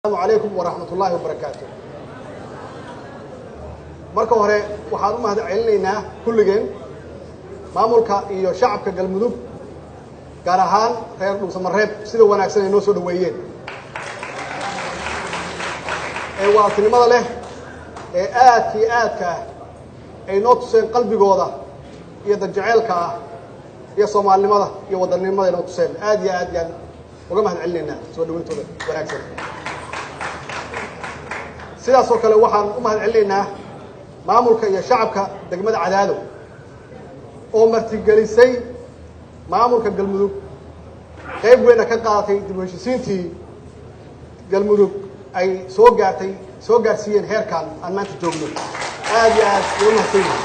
السلام عليكم ورحمة الله وبركاته. marka hore waxaan u mahadcelinaynaa kulligeen maamulka iyo shacabka galmudug gaar ahaan reer Dhuusamareeb sida wanaagsan ay noo soo dhaweeyeen waatinimada leh aadka ay noo tuseen qalbigooda iyo dadjaceelka iyo Soomaalinimada iyo wadannimada noo tuseen aad iyo aad gaan uga mahadcelinaynaa soo dhaweyntooda wanaagsan sidaas oo kale waxaan u mahadcelinaynaa maamulka iyo shacabka degmada Cadaado oo martigelisay maamulka galmudug qayb weyn ka qaadatay dib u heshiisiintii galmudug ay soo gaarsiiyeen heerkan aan maanta joogno aad iyo aad u mahadsanyihiin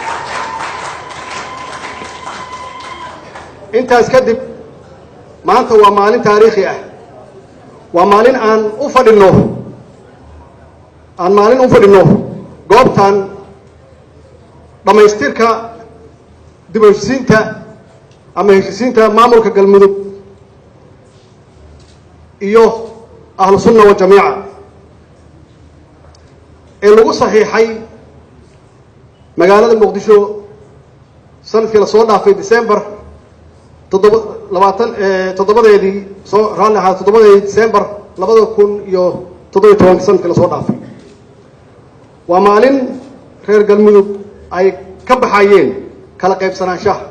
intaas kadib maanta waa maalin taariikhi ah waa maalin aan u fadhino goobtan dhamaystirka dib u heshiisiinta ama heshiisiinta maamulka galmudug iyo ahlu sunna wa jamiica ee lagu saxiixay magaalada Muqdisho sanadkii la soo dhaafay December 7 soo raali ahaa 7 December 2017 sanadkii la soo dhaafay waa maalin reer galmudug ay ka baxayeen kala qaybsanaanshaha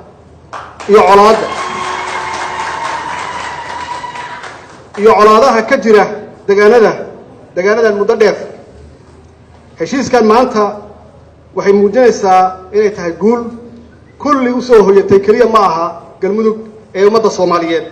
iyo colaadaha ka jira deegaanadan muddo dheer heshiiskan maanta waxay muujinaysaa inay tahay guul kulli u soo hoyatay kaliya ma aha galmudug ee ummadda Soomaaliyeed